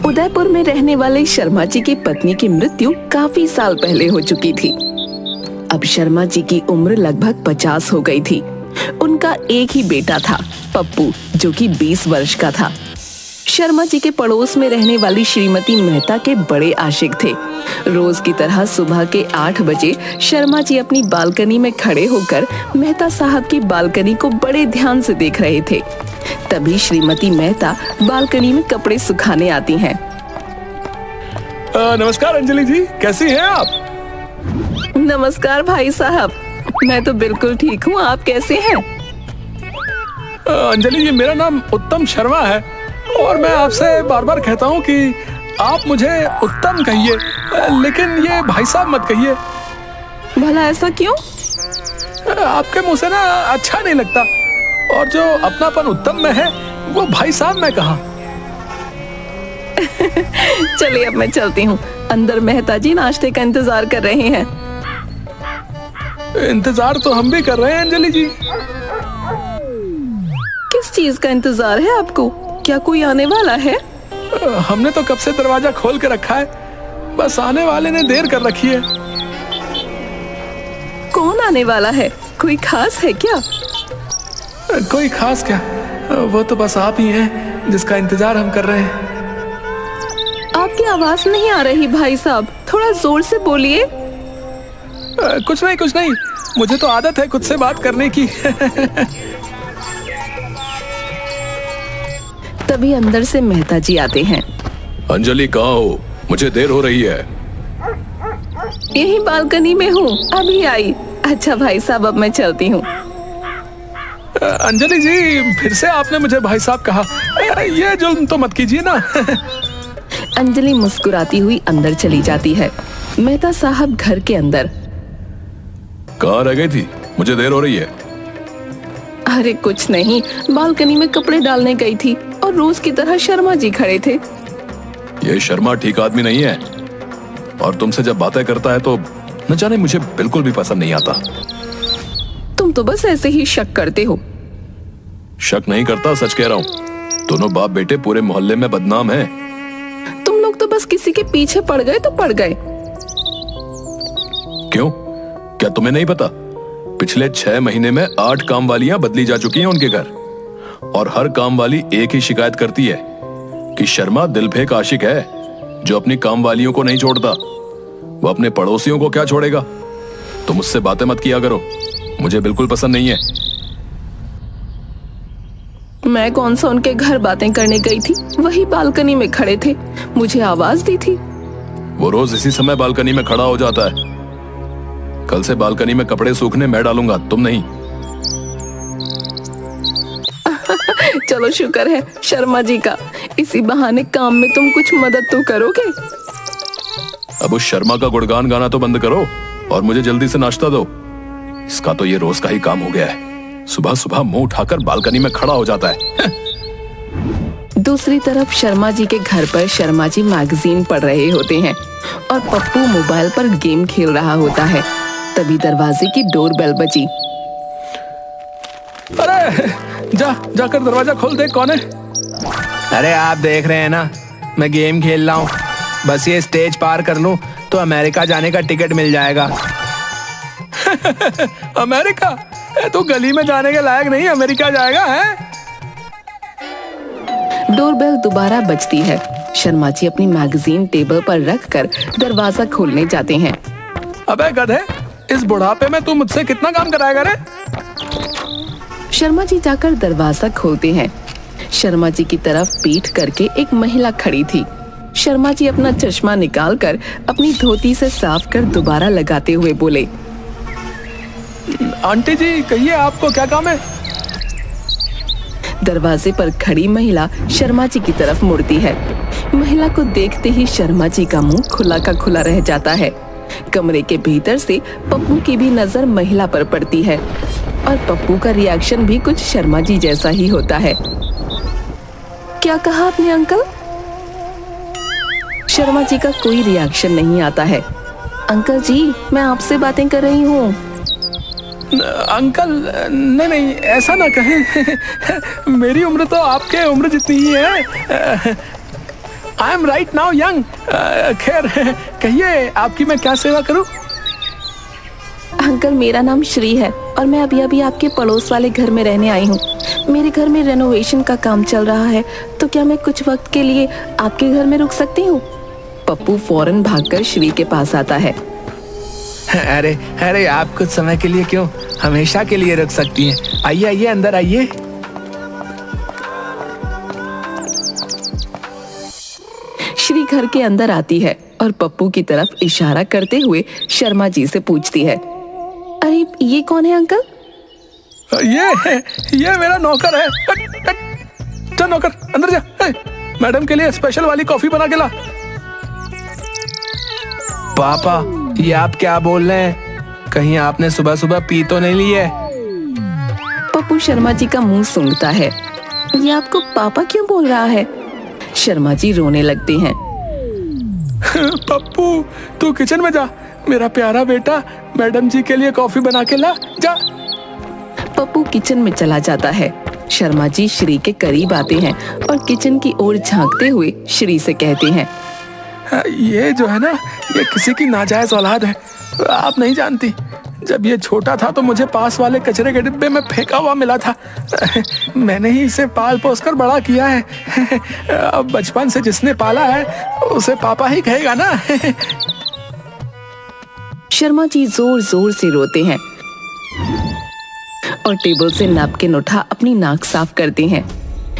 उदयपुर में रहने वाले शर्मा जी की पत्नी की मृत्यु काफी साल पहले हो चुकी थी। अब शर्मा जी की उम्र लगभग 50 हो गई थी। उनका एक ही बेटा था, पप्पू, जो कि 20 वर्ष का था। शर्मा जी के पड़ोस में रहने वाली श्रीमती मेहता के बड़े आशिक थे। रोज की तरह सुबह के 8 बजे शर्मा जी अपनी बालकनी में खड़े होकर मेहता साहब की बालकनी को बड़े ध्यान से देख रहे थे। तभी श्रीमती मेहता बालकनी में कपड़े सुखाने आती हैं। नमस्कार अंजलि जी, कैसी हैं आप? नमस्कार भाई साहब, मैं तो बिल्कुल ठीक हूँ, आप कैसे हैं? अंजलि जी, मेरा नाम उत्तम शर्मा है और मैं आपसे बार बार कहता हूँ कि आप मुझे उत्तम कहिए, लेकिन ये भाई साहब मत कहिए। भला ऐसा क्यों? आपके मुंह से ना अच्छा नहीं लगता, और जो अपनापन उत्तम में है वो भाई साहब में कहा। चलिए अब मैं चलती हूँ, अंदर मेहता जी नाश्ते का इंतजार कर रहे हैं। इंतजार तो हम भी कर रहे हैं अंजलि जी। किस चीज का इंतजार है आपको? क्या कोई आने वाला है? हमने तो कब से दरवाजा खोल के रखा है, बस आने वाले ने देर कर रखी है। कौन आने वाला है? कोई खास है क्या? कोई खास क्या, वो तो बस आप ही हैं जिसका इंतजार हम कर रहे हैं। आपकी आवाज नहीं आ रही भाई साहब, थोड़ा जोर से बोलिए। कुछ नहीं, मुझे तो आदत है खुद से बात करने की। तभी अंदर से मेहता जी आते हैं। अंजलि कहाँ हो? मुझे देर हो रही है। यही बालकनी में हूँ, अभी आई। अच्छा भाई साहब, अब मैं चलती हूँ। अंजलि जी, फिर से आपने मुझे भाई साहब कहा, ये जुल्म तो मत कीजिए ना। अंजलि मुस्कुराती हुई अंदर चली जाती है। मेहता साहब घर के अंदर। कहाँ रह गई थी? मुझे देर हो रही है। अरे कुछ नहीं, बालकनी में कपड़े डालने गई थी और रोज की तरह शर्मा जी खड़े थे। ये शर्मा ठीक आदमी नहीं है, और तुमसे जब बातें करता है तो न जाने मुझे बिल्कुल भी पसंद नहीं आता। तुम तो बस ऐसे ही शक करते हो। शक नहीं करता, सच कह रहा हूँ। दोनों बाप बेटे पूरे मोहल्ले में बदनाम हैं। तुम लोग तो बस किसी के पीछे पड़ गए तो पड़ गए। क्यों? क्या तुम्हें नहीं पता? पिछले 6 महीने में 8 काम वालियां बदली जा चुकी हैं उनके घर, और हर काम वाली एक ही शिकायत करती है कि शर्मा दिलफेक आशिक है जो अपनी काम वालियों को नहीं छोड़ता। वो अपने पड़ोसियों को क्या छोड़ेगा? तुम मुझसे बातें मत किया करो, मुझे बिल्कुल पसंद नहीं है। मैं कौन सा उनके घर बातें करने गई थी? वही बालकनी में खड़े थे, मुझे आवाज दी थी। वो रोज इसी समय बालकनी में खड़ा हो जाता है। कल से बालकनी में कपड़े सूखने मैं डालूंगा, तुम नहीं। चलो शुक्र है शर्मा जी का, इसी बहाने काम में तुम कुछ मदद तो करोगे। अब उस शर्मा का गुणगान गाना तो बंद करो और मुझे जल्दी से नाश्ता दो। इसका तो ये रोज का ही काम हो गया है, सुबह सुबह मुंह उठाकर बालकनी में खड़ा हो जाता है। दूसरी तरफ शर्मा जी के घर पर शर्मा जी मैगजीन पढ़ रहे होते हैं और पप्पू मोबाइल पर गेम खेल रहा होता है। तभी दरवाजे की डोरबेल बजी। अरे जाकर दरवाजा खोल दे, कौन है? अरे आप देख रहे हैं ना, मैं गेम खेल रहा हूँ। बस ये स्टेज पार कर लूं तो अमेरिका जाने का टिकट मिल जाएगा। अमेरिका? तू गली में जाने के लायक नहीं, अमेरिका जाएगा है? डोरबेल दोबारा बजती है। शर्मा जी अपनी मैगजीन टेबल पर रखकर दरवाजा खोलने जाते हैं। अबे गधे, इस बुढ़ापे में तू मुझसे कितना काम कराएगा रे? शर्मा जी जाकर दरवाजा खोलते हैं। शर्मा जी की तरफ पीठ करके एक महिला खड़ी थी। शर्मा जी अपना चश्मा निकालकर अपनी धोती से साफ कर दोबारा लगाते हुए बोले, आंटी जी कहिए, आपको क्या काम है? दरवाजे पर खड़ी महिला शर्मा जी की तरफ मुड़ती है। महिला को देखते ही शर्मा जी का मुंह खुला का खुला रह जाता है। कमरे के भीतर से पप्पू की भी नजर महिला पर पड़ती है और पप्पू का रिएक्शन भी कुछ शर्मा जी जैसा ही होता है। क्या कहा आपने अंकल? शर्मा जी का कोई रिएक्शन नहीं आता है। अंकल जी, मैं आपसे बातें कर रही हूँ। अंकल नहीं, ऐसा ना कहें। मेरी उम्र तो आपके उम्र जितनी ही है। I am right now young. खैर कहिए आपकी मैं क्या सेवा करूं? अंकल, मेरा नाम श्री है और मैं अभी अभी आपके पड़ोस वाले घर में रहने आई हूँ। मेरे घर में रेनोवेशन का काम चल रहा है, तो क्या मैं कुछ वक्त के लिए आपके घर में रुक सकती हूँ? पप्पू फौरन भागकर श्री के पास आता है। अरे अरे आप कुछ समय के लिए क्यों, हमेशा के लिए रुक सकती हैं। आइए आइए अंदर आइए। श्री घर के अंदर आती है और पप्पू की तरफ इशारा करते हुए शर्मा जी से पूछती है, अरे ये कौन है अंकल? ये मेरा नौकर है। जा नौकर अंदर जा। मैडम के लिए स्पेशल वाली कॉफी बना के ला। पापा ये आप क्या बोल रहे हैं? कहीं आपने सुबह सुबह पी तो नहीं ली है? पप्पू शर्मा जी का मुंह सूंघता है। ये आपको पापा क्यों बोल रहा है? शर्मा जी रोने लगते हैं। पप्पू तू किचन में जा, मेरा प्यारा बेटा मैडम जी के लिए कॉफी बना के ला, जा। पप्पू किचन में चला जाता है। शर्मा जी श्री के करीब आते हैं और किचन की ओर झांकते हुए श्री से कहते हैं, ये जो है ना, ये किसी की नाजायज औलाद है। आप नहीं जानती, जब ये छोटा था तो मुझे पास वाले कचरे के डिब्बे में फेंका हुआ मिला था। मैंने ही इसे पाल पोस कर बड़ा किया है। अब बचपन से जिसने पाला है उसे पापा ही कहेगा ना। शर्मा जी जोर जोर से रोते हैं और टेबल से नैपकिन उठा अपनी नाक साफ करते हैं।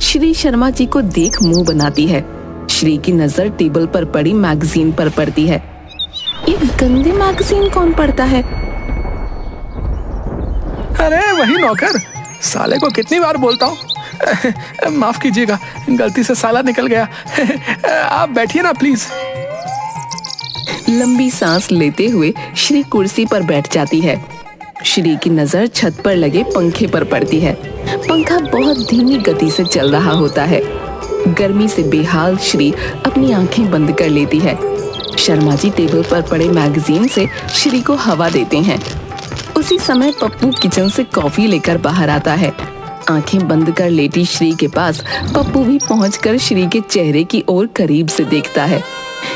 श्री शर्मा जी को देख मुंह बनाती है। श्री की नजर टेबल पर पड़ी मैगजीन पर पड़ती है। ये गंदी मैगजीन कौन पढ़ता है? अरे वही नौकर, साले को कितनी बार बोलता हूँ। माफ कीजिएगा, गलती से साला निकल गया। आप बैठिए ना प्लीज। लंबी सांस लेते हुए श्री कुर्सी पर बैठ जाती है। श्री की नजर छत पर लगे पंखे पर पड़ती है। पंखा बहुत धीमी गति से चल रहा होता है। गर्मी से बेहाल श्री अपनी आंखें बंद कर लेती है। शर्मा जी टेबल पर पड़े मैगजीन से श्री को हवा देते हैं। उसी समय पप्पू किचन से कॉफी लेकर बाहर आता है। आंखें बंद कर लेटी श्री के पास पप्पू भी पहुंचकर श्री के चेहरे की ओर करीब से देखता है।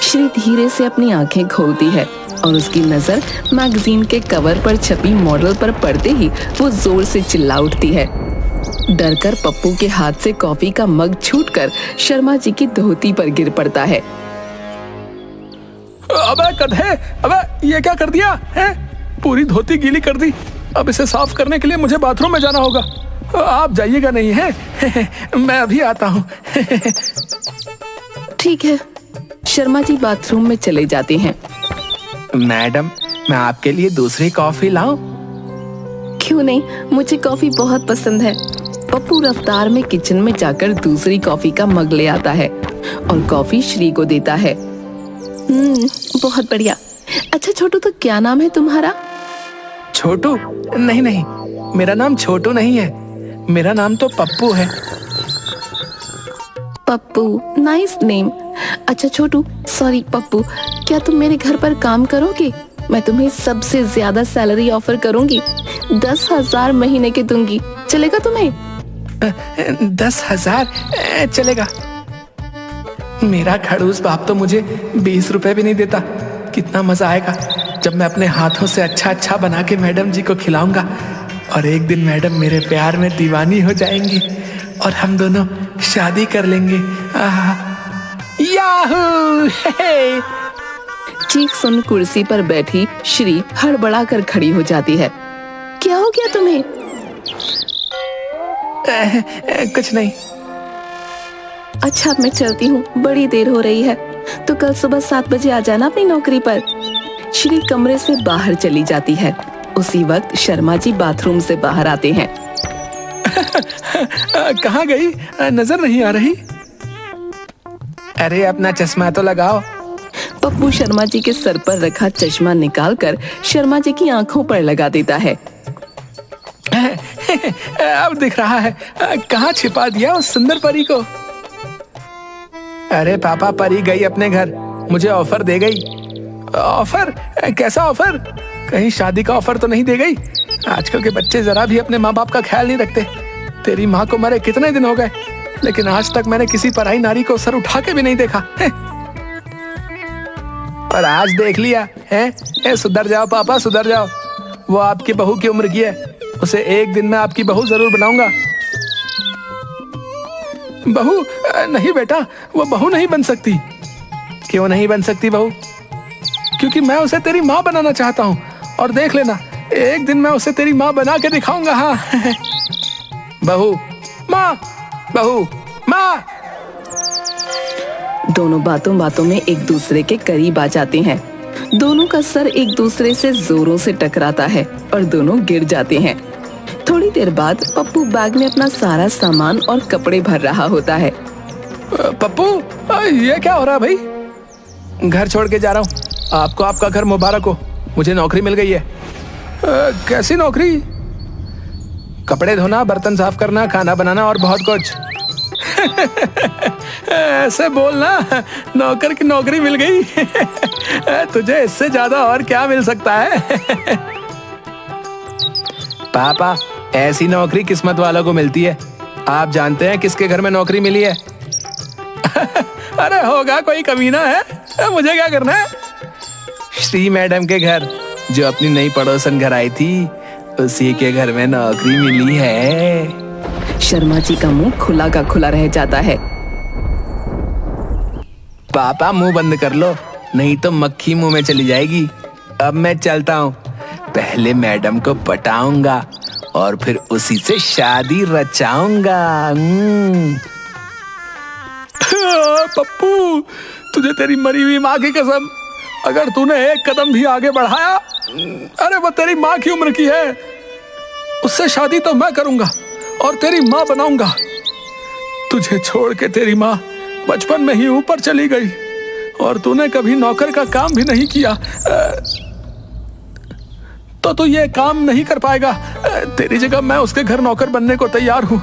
श्री धीरे से अपनी आंखें खोलती है और उसकी नजर मैगजीन के कवर पर छपी मॉडल पर पड़ते ही वो जोर से चिल्ला उठती है। डरकर पप्पू के हाथ से कॉफी का मग छूटकर शर्मा जी की धोती पर गिर पड़ता है। अबे गधे, अबे ये क्या कर दिया है? पूरी धोती गीली कर दी। अब इसे साफ करने के लिए मुझे बाथरूम में जाना होगा। आप जाइएगा नहीं है? मैं अभी आता हूँ। ठीक है। शर्मा जी बाथरूम में चले जाते हैं। मैडम, मैं आपके लिए दूसरी कॉफी लाऊं? क्यों नहीं, मुझे कॉफी बहुत पसंद है। पप्पू रफ्तार में किचन में जाकर दूसरी कॉफी का मग ले आता है और कॉफी श्री को देता है। बहुत बढ़िया। अच्छा छोटू, तो क्या नाम है तुम्हारा? छोटू? नहीं नहीं, मेरा नाम छोटू नहीं है, मेरा नाम तो पप्पू है। Pappu, nice name. अच्छा छोटू, सॉरी पप्पू, क्या तुम मेरे घर पर काम करोगे? मैं तुम्हें सबसे ज्यादा सैलरी ऑफर करूंगी। 10,000 महीने के दूंगी। चलेगा तुम्हें? 10,000 चलेगा। मेरा खड़ूस बाप तो मुझे 20 रुपए भी नहीं देता। कितना मजा आएगा जब मैं अपने हाथों से अच्छा अच्छा बना के मैडम जी को खिलाऊंगा और एक दिन मैडम मेरे प्यार में दीवानी हो जाएंगी और हम दोनों शादी कर लेंगे। याहू! चीख सुन कुर्सी पर बैठी श्री हड़बड़ा कर खड़ी हो जाती है। क्या हो गया तुम्हें? कुछ नहीं। अच्छा मैं चलती हूँ, बड़ी देर हो रही है, तो कल सुबह 7 बजे आ जाना अपनी नौकरी पर। श्री कमरे से बाहर चली जाती है। उसी वक्त शर्मा जी बाथरूम से बाहर आते हैं। कहाँ गई? नजर नहीं आ रही। अरे अपना चश्मा तो लगाओ। पप्पू शर्मा जी के सर पर रखा चश्मा निकालकर शर्मा जी की आंखों पर लगा देता है। अब दिख रहा है। कहाँ छिपा दिया उस सुंदर परी को? अरे पापा, परी गई अपने घर, मुझे ऑफर दे गई। ऑफर? कैसा ऑफर? कहीं शादी का ऑफर तो नहीं दे गई? आजकल के बच्चे जरा भी अपने माँ बाप का ख्याल नहीं रखते। तेरी माँ को मरे कितने दिन हो गए? लेकिन आज तक मैंने किसी पराई नारी को सर उठा के भी नहीं देखा है। और आज देख लिया है। सुधर जाओ पापा, सुधर जाओ। वो आपकी बहू की उम्र की है, उसे एक दिन में आपकी बहू जरूर बनाऊंगा। बहू नहीं बेटा, वो बहू नहीं बन सकती। क्यों नहीं बन सकती बहू? क्योंकि मैं उसे तेरी माँ बनाना चाहता हूँ, और देख लेना एक दिन मैं उसे तेरी माँ बना के दिखाऊंगा। हाँ बहू माँ, बहू माँ। दोनों बातों बातों में एक दूसरे के करीब आ जाते हैं। दोनों का सर एक दूसरे से जोरों से टकराता है और दोनों गिर जाते हैं। थोड़ी देर बाद पप्पू बैग में अपना सारा सामान और कपड़े भर रहा होता है। पप्पू, ये क्या हो रहा है भाई? घर छोड़ के जा रहा हूँ। आपको आपका घर मुबारक हो, मुझे नौकरी मिल गई है। कैसी नौकरी? कपड़े धोना, बर्तन साफ करना, खाना बनाना और बहुत कुछ। ऐसे बोलना, नौकर की नौकरी मिल गई। तुझे इससे ज्यादा और क्या मिल सकता है? पापा, ऐसी नौकरी किस्मत वालों को मिलती है। आप जानते हैं किसके घर में नौकरी मिली है? अरे होगा कोई कमीना है, मुझे क्या करना है? श्री मैडम के घर, जो अपनी नई पड़ोसन घर आई थी, उसी के घर में नौकरी मिली है। शर्मा जी का मुंह खुला का खुला रह जाता है। पापा मुंह बंद कर लो, नहीं तो मक्खी मुंह में चली जाएगी। अब मैं चलता हूँ, पहले मैडम को पटाऊंगा और फिर उसी से शादी रचाऊंगा। पप्पू, तुझे तेरी मरी हुई माँ की कसम, अगर तूने एक कदम भी आगे बढ़ाया, अरे वो तेरी माँ की उम्र की है, उससे शादी तो मैं करूंगा और तेरी माँ बनाऊंगा। तुझे छोड़ के तेरी माँ बचपन में ही ऊपर चली गई और तूने कभी नौकर का काम भी नहीं किया, तो तू ये काम नहीं कर पाएगा। तेरी जगह मैं उसके घर नौकर बनने को तैयार हूँ।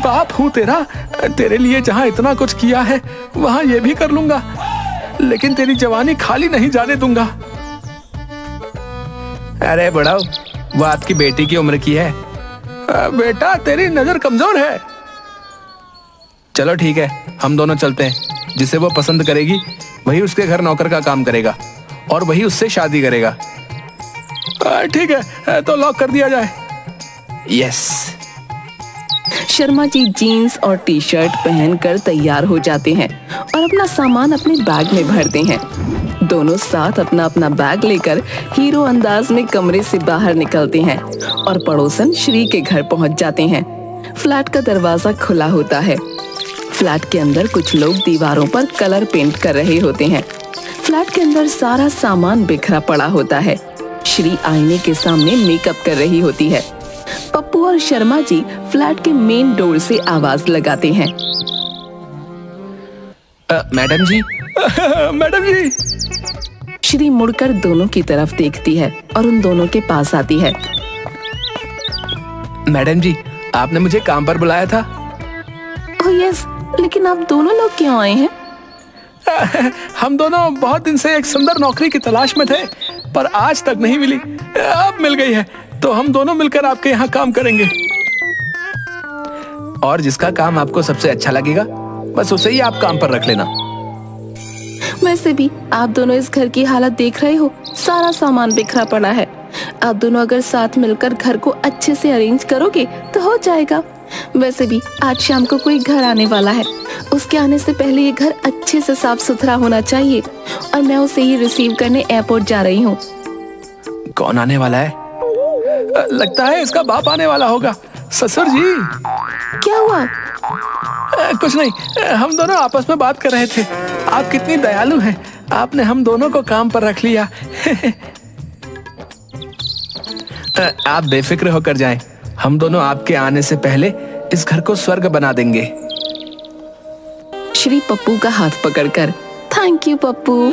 बाप हूँ तेरा, तेरे लिए जहाँ इतना कुछ किया है वहां ये भी कर लूंगा, लेकिन तेरी जवानी खाली नहीं जाने दूंगा। अरे बुढ़ाओ, वो आपकी बेटी की उम्र की है। बेटा, तेरी नजर कमजोर है। चलो ठीक है, हम दोनों चलते हैं। जिसे वो पसंद करेगी वही उसके घर नौकर का काम करेगा और वही उससे शादी करेगा। ठीक है, तो लॉक कर दिया जाए। यस। शर्मा जी जीन्स और टी शर्ट पहनकर तैयार हो जाते हैं और अपना सामान अपने बैग में भरते हैं। दोनों साथ अपना अपना बैग लेकर हीरो अंदाज में कमरे से बाहर निकलते हैं और पड़ोसन श्री के घर पहुंच जाते हैं। फ्लैट का दरवाजा खुला होता है। फ्लैट के अंदर कुछ लोग दीवारों पर कलर पेंट कर रहे होते हैं। फ्लैट के अंदर सारा सामान बिखरा पड़ा होता है। श्री आईने के सामने मेकअप कर रही होती है। पप्पू और शर्मा जी फ्लैट के मेन डोर से आवाज लगाते हैं। मैडम जी। मैडम जी। श्री मुड़कर दोनों की तरफ देखती है और उन दोनों के पास आती है। मैडम जी, आपने मुझे काम पर बुलाया था। ओह यस, लेकिन आप दोनों लोग क्यों आए हैं? हम दोनों बहुत दिन से एक सुंदर नौकरी की तलाश में थे, पर आज तक नहीं मिली। अब मिल गई है, तो हम दोनों मिलकर आपके यहाँ काम करेंगे। और जिसका काम आपको सबसे अच्छा लगेगा, बस उसे ही आप काम पर रख लेना। वैसे भी आप दोनों इस घर की हालत देख रहे हो, सारा सामान बिखरा पड़ा है। आप दोनों अगर साथ मिलकर घर को अच्छे से अरेंज करोगे तो हो जाएगा। वैसे भी आज शाम को कोई घर आने वाला है, उसके आने से पहले ये घर अच्छे से साफ सुथरा होना चाहिए और मैं उसे ही रिसीव करने एयरपोर्ट जा रही हूँ। कौन आने वाला है? लगता है इसका बाप आने वाला होगा। ससुर जी। क्या हुआ? कुछ नहीं, हम दोनों आपस में बात कर रहे थे। आप कितनी दयालु हैं, आपने हम दोनों को काम पर रख लिया। आप बेफिक्र होकर जाएं, हम दोनों आपके आने से पहले इस घर को स्वर्ग बना देंगे। श्री पप्पू का हाथ पकड़कर thank you Pappu.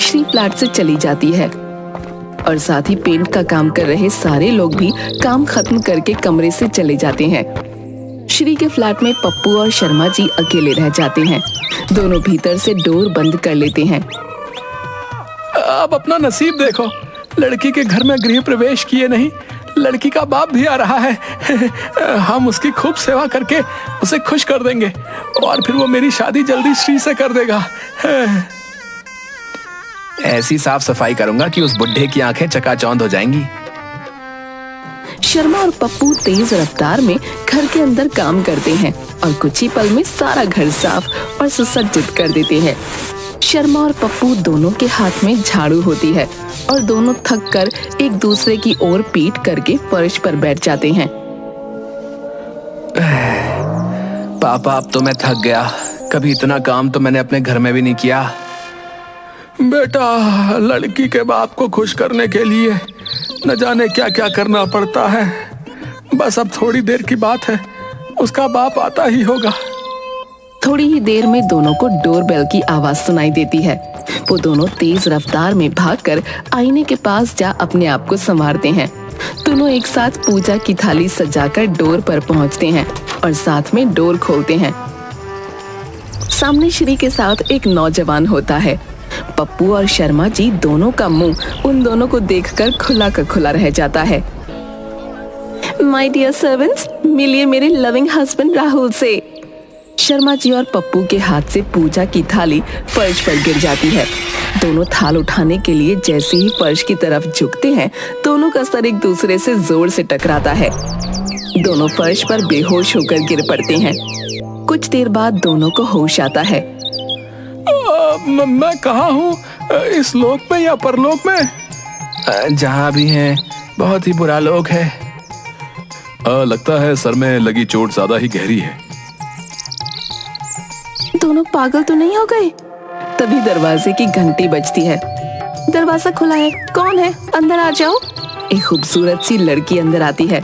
Shri flat से चली जाती है और साथ ही पेंट का काम कर रहे सारे लोग भी काम खत्म करके कमरे से चले जाते हैं। श्री के फ्लैट में पप्पू और शर्मा जी अकेले रह जाते हैं। दोनों भीतर से डोर बंद कर लेते हैं। अब अपना नसीब देखो, लड़की के घर में गृह प्रवेश किए नहीं, लड़की का बाप भी आ रहा है। हम उसकी खूब सेवा करके उसे खुश कर देंगे और फिर वो मेरी शादी जल्दी श्री से कर देगा। ऐसी साफ सफाई करूंगा कि उस बुढ़े की आंखें चकाचौंध हो जाएंगी। शर्मा और पप्पू तेज रफ्तार में घर के अंदर काम करते हैं और कुछ ही पल में सारा घर साफ और सुसज्जित कर देते हैं। शर्मा और पप्पू दोनों के हाथ में झाड़ू होती है और दोनों थक कर एक दूसरे की ओर पीठ करके फर्श पर बैठ जाते हैं। पापा, अब तो मैं थक गया। कभी इतना काम तो मैंने अपने घर में भी नहीं किया। बेटा, लड़की के बाप को खुश करने के लिए न जाने क्या क्या करना पड़ता है। बस अब थोड़ी देर की बात है, उसका बाप आता ही होगा। थोड़ी ही देर में दोनों को डोरबेल की आवाज सुनाई देती है। वो दोनों तेज रफ्तार में भागकर आईने के पास जा अपने आप को संवारते हैं। दोनों एक साथ पूजा की थाली सजाकर डोर पर पहुंचते हैं और साथ में डोर खोलते हैं। सामने श्री के साथ एक नौजवान होता है। पप्पू और शर्मा जी दोनों का मुंह उन दोनों को देखकर खुला का खुला रह जाता है। माय डियर सर्वेंट्स, मिलिए मेरे लविंग हस्बैंड राहुल से। शर्मा जी और पप्पू के हाथ से पूजा की थाली फर्श पर गिर जाती है। दोनों थाल उठाने के लिए जैसे ही फर्श की तरफ झुकते हैं, दोनों का सर एक दूसरे से जोर से टकराता है। दोनों फर्श पर बेहोश होकर गिर पड़ते हैं। कुछ देर बाद दोनों को होश आता है। मैं कहाँ हूँ, इस लोक में या परलोक में? जहाँ भी हैं, बहुत ही बुरा लोग है। लगता है सर में लगी चोट ज्यादा ही गहरी है। दोनों पागल तो नहीं हो गए? तभी दरवाजे की घंटी बजती है। दरवाजा खुला है, कौन है? अंदर आ जाओ। एक खूबसूरत सी लड़की अंदर आती है।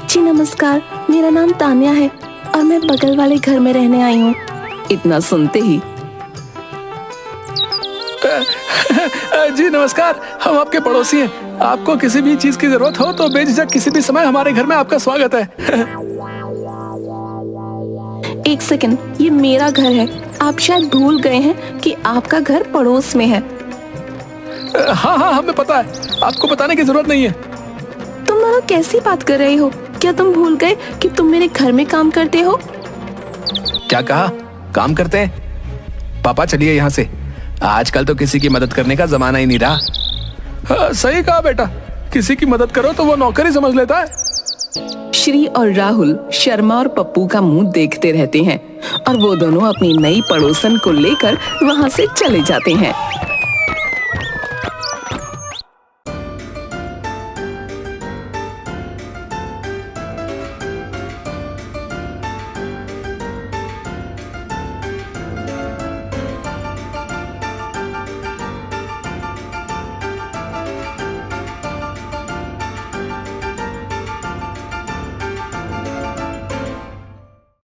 जी नमस्कार, मेरा नाम तान्या है और मैं बगल वाले घर में रहने आई हूँ। इतना सुनते ही जी नमस्कार, हम आपके पड़ोसी हैं। आपको किसी भी चीज की जरूरत हो तो बेझिझक किसी भी समय हमारे घर में आपका स्वागत है। एक सेकंड, ये मेरा घर है। आप शायद भूल गए हैं कि आपका घर पड़ोस में है। हाँ हाँ, हमें पता है, आपको बताने की जरूरत नहीं है। तुम दोनों कैसी बात कर रहे हो? क्या तुम भूल गए कि तुम मेरे घर में काम करते हो? क्या कहा? काम करते हैं? पापा चलिए यहाँ से। आजकल तो किसी की मदद करने का जमाना ही नहीं रहा। हाँ, सही कहा बेटा, किसी की मदद करो तो वो नौकरी समझ लेता है। श्री और राहुल शर्मा और पप्पू का मुंह देखते रहते हैं और वो दोनों अपनी नई पड़ोसन को लेकर वहाँ से चले जाते हैं।